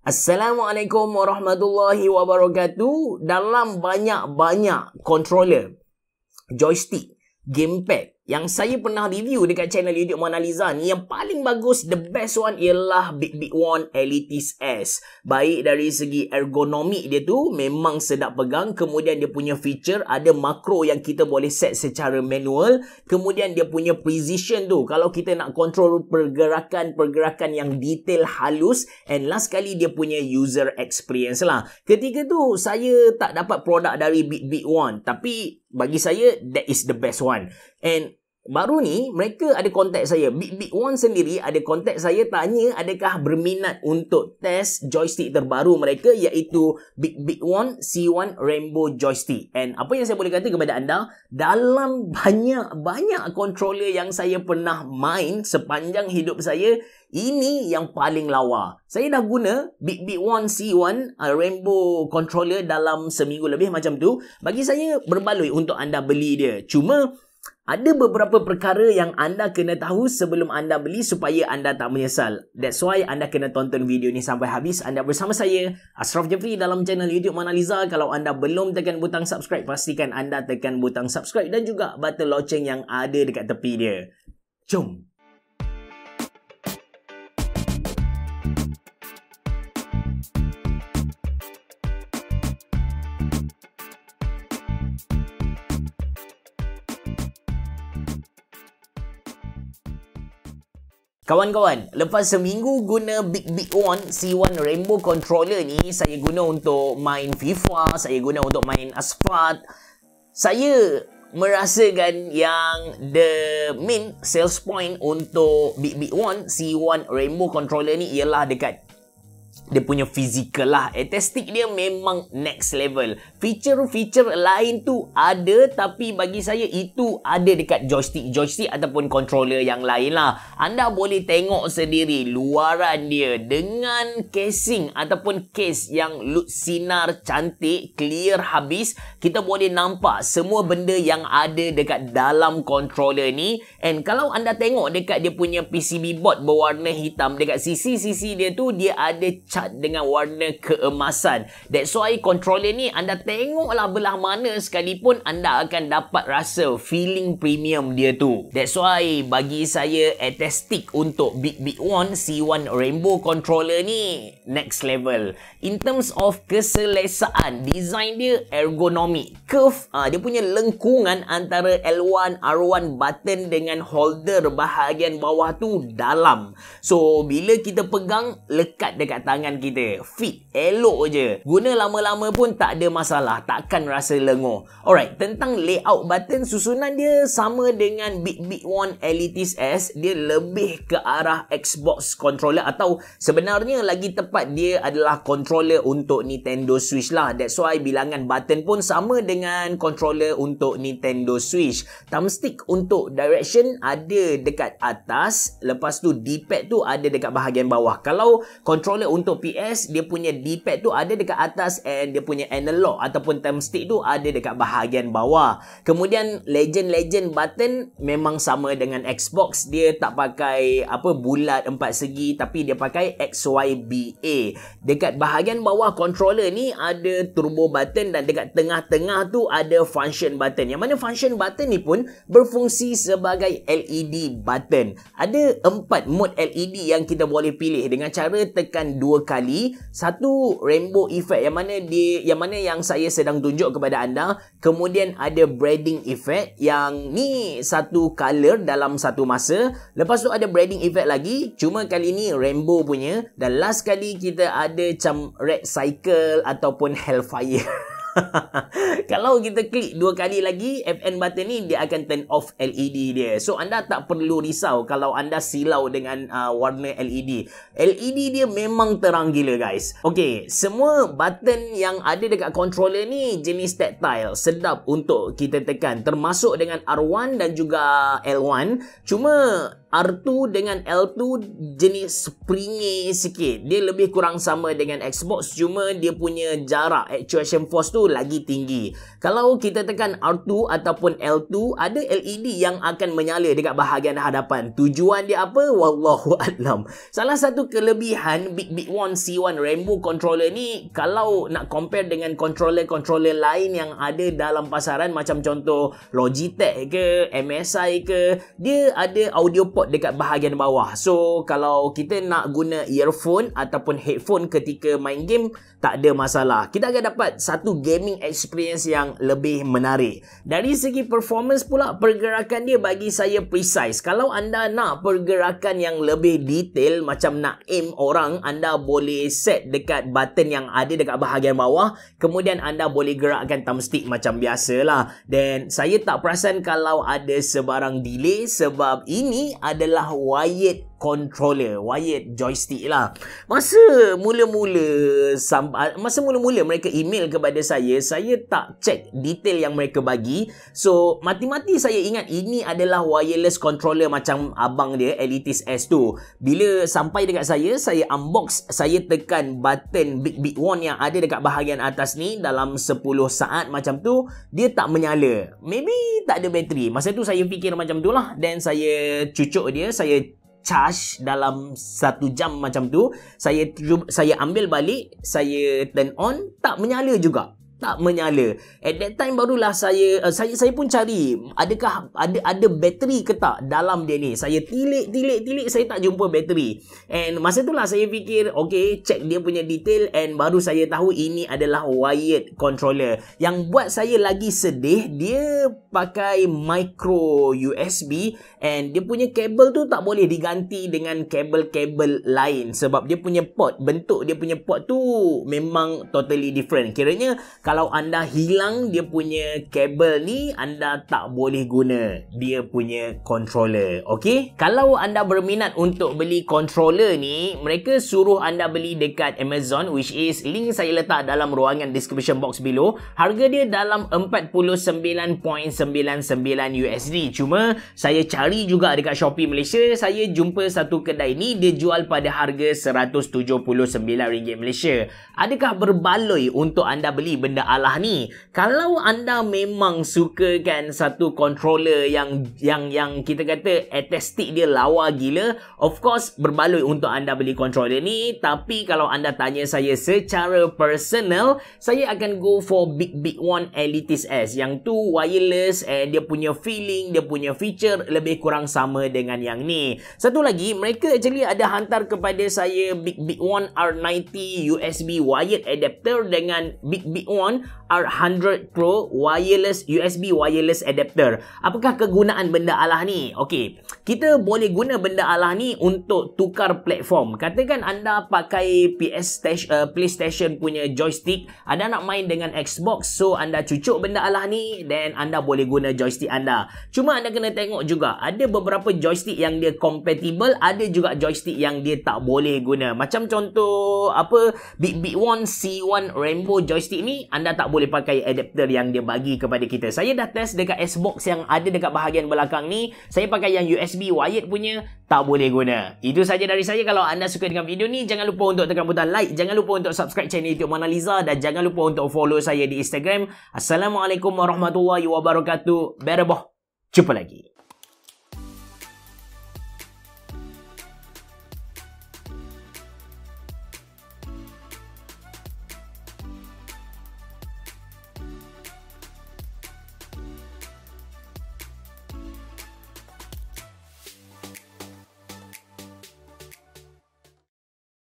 Assalamualaikum warahmatullahi wabarakatuh. Dalam banyak-banyak controller, joystick, gamepad yang saya pernah review dekat channel YouTube Mona Lisa ni, yang paling bagus, the best one ialah Big One Elitis S. Baik dari segi ergonomik dia tu memang sedap pegang, kemudian dia punya feature ada makro yang kita boleh set secara manual, kemudian dia punya precision tu kalau kita nak control pergerakan yang detail halus, and last kali dia punya user experience lah. Ketika tu saya tak dapat produk dari Big One, tapi bagi saya that is the best one. And baru ni mereka ada contact saya, Big One sendiri ada contact saya, tanya adakah berminat untuk test joystick terbaru mereka, iaitu Big One C1 Rainbow Joystick. And apa yang saya boleh kata kepada anda, dalam banyak controller yang saya pernah main sepanjang hidup saya, ini yang paling lawa. Saya dah guna Big One C1 Rainbow controller dalam seminggu lebih macam tu. Bagi saya berbaloi untuk anda beli dia. Cuma ada beberapa perkara yang anda kena tahu sebelum anda beli supaya anda tak menyesal. That's why anda kena tonton video ni sampai habis. Anda bersama saya, Ashraf Jeffrey, dalam channel YouTube Mona Lisa. Kalau anda belum tekan butang subscribe, pastikan anda tekan butang subscribe dan juga button loceng yang ada dekat tepi dia. Jom! Kawan-kawan, lepas seminggu guna Big One C1 Rainbow controller ni, saya guna untuk main FIFA, saya guna untuk main Asphalt. Saya merasakan yang the main sales point untuk Big One C1 Rainbow controller ni ialah dekat dia punya fizikal lah. Aesthetic dia memang next level. Feature-feature lain tu ada, tapi bagi saya itu ada dekat joystick ataupun controller yang lain lah. Anda boleh tengok sendiri luaran dia dengan casing ataupun case yang sinar cantik, clear habis. Kita boleh nampak semua benda yang ada dekat dalam controller ni. And kalau anda tengok dekat dia punya PCB board berwarna hitam, dekat sisi-sisi dia tu dia ada cat dengan warna keemasan. That's why controller ni anda tengoklah belah mana sekalipun anda akan dapat rasa feeling premium dia tu. That's why bagi saya aesthetic untuk Big One C1 Rainbow controller ni next level. In terms of keselesaan, design dia ergonomik, curve, dia punya lengkungan antara L1, R1 button dengan holder bahagian bawah tu dalam. So bila kita pegang, lekat dekat tangan kita, fit, elok je. Guna lama-lama pun tak ada masalah, takkan rasa lenguh. Alright, tentang layout button, susunan dia sama dengan Big One Elitis S. Dia lebih ke arah Xbox controller, atau sebenarnya lagi tepat dia adalah controller untuk Nintendo Switch lah. That's why bilangan button pun sama dengan controller untuk Nintendo Switch. Thumbstick untuk direction ada dekat atas, lepas tu D-pad tu ada dekat bahagian bawah. Kalau controller untuk PS, dia punya D-pad tu ada dekat atas, and dia punya analog ataupun thumbstick tu ada dekat bahagian bawah. Kemudian legend button memang sama dengan Xbox, dia tak pakai bulat 4 segi, tapi dia pakai XYBA. Dekat bahagian bawah controller ni ada turbo button, dan dekat tengah-tengah tu ada function button, yang mana function button ni pun berfungsi sebagai LED button. Ada 4 mode LED yang kita boleh pilih dengan cara tekan 2 kali. Satu rainbow effect, yang mana yang saya sedang tunjuk kepada anda. Kemudian ada braiding effect, yang ni satu color dalam satu masa. Lepas tu ada braiding effect lagi, cuma kali ni rainbow punya. Dan last kali kita ada macam red cycle ataupun hellfire. Kalau kita klik 2 kali lagi FN button ni, dia akan turn off LED dia. So anda tak perlu risau kalau anda silau dengan warna LED. LED dia memang terang gila guys. Okay, semua button yang ada dekat controller ni jenis tactile, sedap untuk kita tekan, termasuk dengan R1 dan juga L1. Cuma R2 dengan L2 jenis springy sikit. Dia lebih kurang sama dengan Xbox, cuma dia punya jarak actuation force tu lagi tinggi. Kalau kita tekan R2 ataupun L2, ada LED yang akan menyala dekat bahagian hadapan. Tujuan dia apa? Wallahu a'lam. Salah satu kelebihan Big One C1 Rainbow controller ni, kalau nak compare dengan controller-controller lain yang ada dalam pasaran macam contoh Logitech ke, MSI ke, dia ada audio port dekat bahagian bawah. So kalau kita nak guna earphone ataupun headphone ketika main game, tak ada masalah. Kita akan dapat satu gaming experience yang lebih menarik. Dari segi performance pula, pergerakan dia bagi saya precise. Kalau anda nak pergerakan yang lebih detail, macam nak aim orang, anda boleh set dekat button yang ada dekat bahagian bawah, kemudian anda boleh gerakkan thumbstick macam biasalah. Dan saya tak perasan kalau ada sebarang delay sebab ini adalah wired controller, wired joystick lah. Masa mula-mula mereka email kepada saya tak check detail yang mereka bagi. So mati-mati saya ingat ini adalah wireless controller macam abang dia Elitis S tu. Bila sampai dekat saya unbox, saya tekan button Big One yang ada dekat bahagian atas ni, dalam 10 saat macam tu dia tak menyala. Maybe tak ada bateri. Masa tu saya fikir macam tu lah, dan saya cucuk dia, saya charge dalam 1 jam macam tu. Saya ambil balik, saya turn on, tak menyala juga. Tak menyala. At that time barulah saya pun cari adakah ada bateri ke tak dalam dia ni. Saya tilik, saya tak jumpa bateri. And masa itulah saya fikir, okay, check dia punya detail, and baru saya tahu ini adalah wired controller. Yang buat saya lagi sedih, dia pakai micro USB, and dia punya kabel tu tak boleh diganti dengan kabel-kabel lain sebab dia punya port, bentuk dia punya port tu memang totally different. Kiranya kalau anda hilang dia punya kabel ni, anda tak boleh guna dia punya controller. Okay? Kalau anda berminat untuk beli controller ni, mereka suruh anda beli dekat Amazon, which is link saya letak dalam ruangan description box below. Harga dia dalam 49.99 USD. Cuma saya cari juga dekat Shopee Malaysia, saya jumpa satu kedai ni dia jual pada harga RM179 Malaysia. Adakah berbaloi untuk anda beli benda alah ni? Kalau anda memang suka kan satu controller yang kita kata aesthetic dia lawa gila, of course berbaloi untuk anda beli controller ni. Tapi kalau anda tanya saya secara personal, saya akan go for Big One Elitis S. Yang tu wireless, and dia punya feeling, dia punya feature lebih kurang sama dengan yang ni. Satu lagi, mereka actually ada hantar kepada saya Big One R90 USB wired adapter dengan Big One R100 Pro USB wireless adapter. Apakah kegunaan benda alah ni? Okey, kita boleh guna benda alah ni untuk tukar platform. Katakan anda pakai PlayStation punya joystick, anda nak main dengan Xbox, so anda cucuk benda alah ni, then anda boleh guna joystick anda. Cuma anda kena tengok juga, ada beberapa joystick yang dia compatible, ada juga joystick yang dia tak boleh guna. Macam contoh Big One C1 Rainbow joystick ni, anda tak boleh pakai adapter yang dia bagi kepada kita. Saya dah test dekat Xbox yang ada dekat bahagian belakang ni, saya pakai yang USB wired punya, tak boleh guna. Itu saja dari saya. Kalau anda suka dengan video ni, jangan lupa untuk tekan butang like, jangan lupa untuk subscribe channel YouTube Monaliza, dan jangan lupa untuk follow saya di Instagram. Assalamualaikum warahmatullahi wabarakatuh. Bereboh. Jumpa lagi.